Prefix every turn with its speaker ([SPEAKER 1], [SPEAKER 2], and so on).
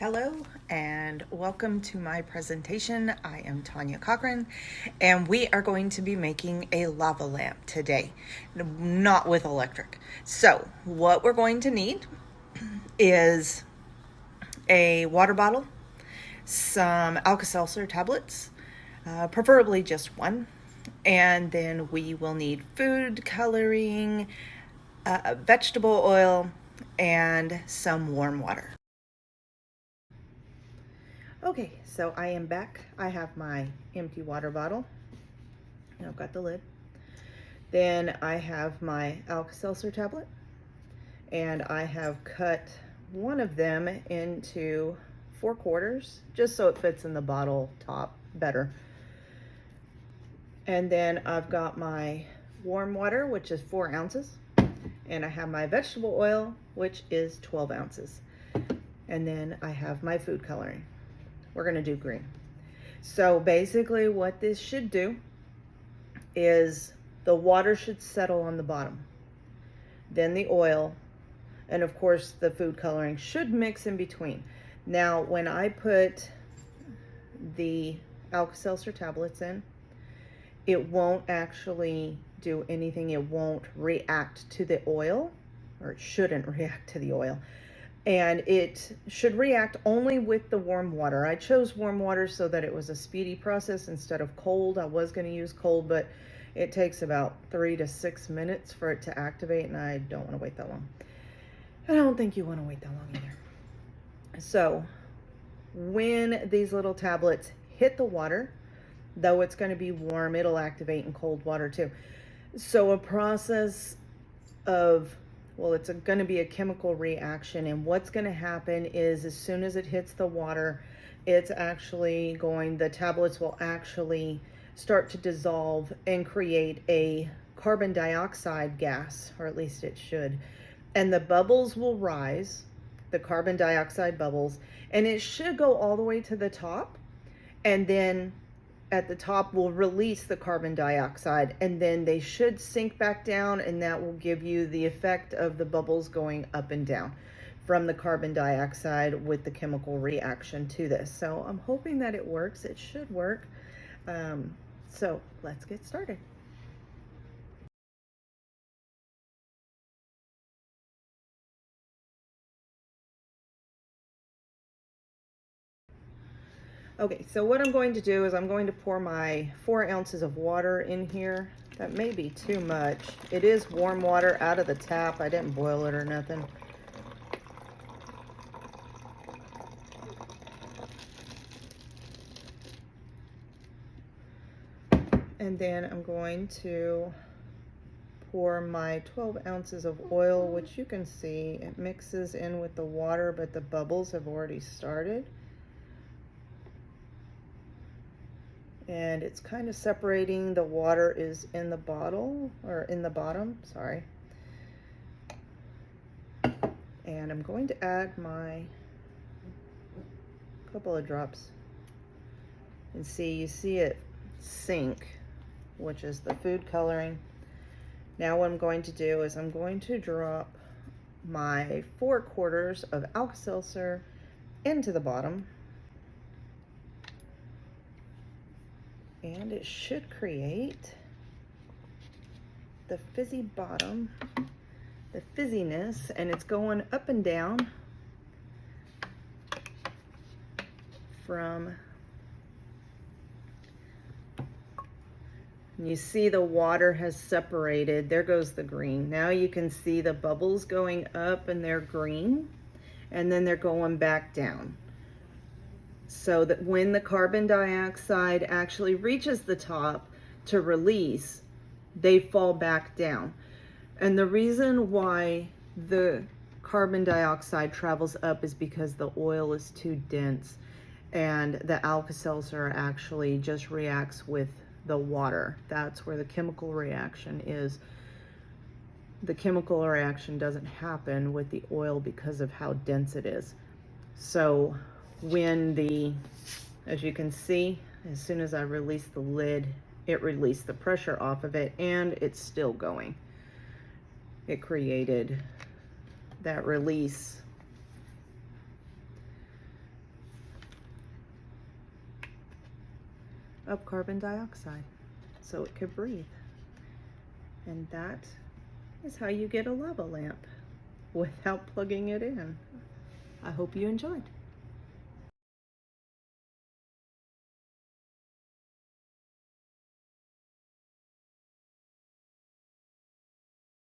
[SPEAKER 1] Hello and welcome to my presentation. I am Tanya Cochran and we are going to be making a lava lamp today, not with electric. So what we're going to need is a water bottle, some Alka-Seltzer tablets, preferably just one, and then we will need food coloring, vegetable oil, and some warm water. Okay, so I am back. I have my empty water bottle. I've got the lid. Then I have my Alka-Seltzer tablet, and I have cut one of them into 4/4 just so it fits in the bottle top better. And then I've got my warm water, which is 4 ounces, and I have my vegetable oil, which is 12 ounces. And then I have my food coloring. We're going to do green. So basically what this should do is the water should settle on the bottom, then the oil, and of course the food coloring should mix in between. Now when I put the Alka-Seltzer tablets in, it won't actually do anything. It won't react to the oil, or it shouldn't react to the oil. And it should react only with the warm water. I chose warm water so that it was a speedy process instead of cold. I was going to use cold, but it takes about 3 to 6 minutes for it to activate, and I don't want to wait that long. I don't think you want to wait that long either. So when these little tablets hit the water, though it's going to be warm, it'll activate in cold water too. So a process of, well, it's going to be a chemical reaction, and what's going to happen is as soon as it hits the water, it's actually the tablets will actually start to dissolve and create a carbon dioxide gas, or at least it should. And the bubbles will rise, the carbon dioxide bubbles, and it should go all the way to the top, and then at the top will release the carbon dioxide, and then they should sink back down, and that will give you the effect of the bubbles going up and down from the carbon dioxide with the chemical reaction to this. So I'm hoping that it works. It should work. So let's get started. Okay, so what I'm going to do is I'm going to pour my 4 ounces of water in here. That may be too much. It is warm water out of the tap. I didn't boil it or nothing. And then I'm going to pour my 12 ounces of oil, which you can see it mixes in with the water, but the bubbles have already started. And it's kind of separating. The water is in the bottle, or in the bottom, sorry. And I'm going to add my couple of drops. And you see it sink, which is the food coloring. Now what I'm going to do is I'm going to drop my 4/4 of Alka-Seltzer into the bottom. And it should create the fizzy bottom, the fizziness, and it's going up and down from, you see the water has separated. There goes the green. Now you can see the bubbles going up and they're green, and then they're going back down. So that when the carbon dioxide actually reaches the top to release, they fall back down. And the reason why the carbon dioxide travels up is because the oil is too dense, and the Alka-Seltzer actually just reacts with the water. That's where the chemical reaction is. The chemical reaction doesn't happen with the oil because of how dense it is. So when as you can see, as soon as I release the lid, it released the pressure off of it, and it's still going. It created that release of carbon dioxide so it could breathe. And that is how you get a lava lamp without plugging it in. I hope you enjoyed.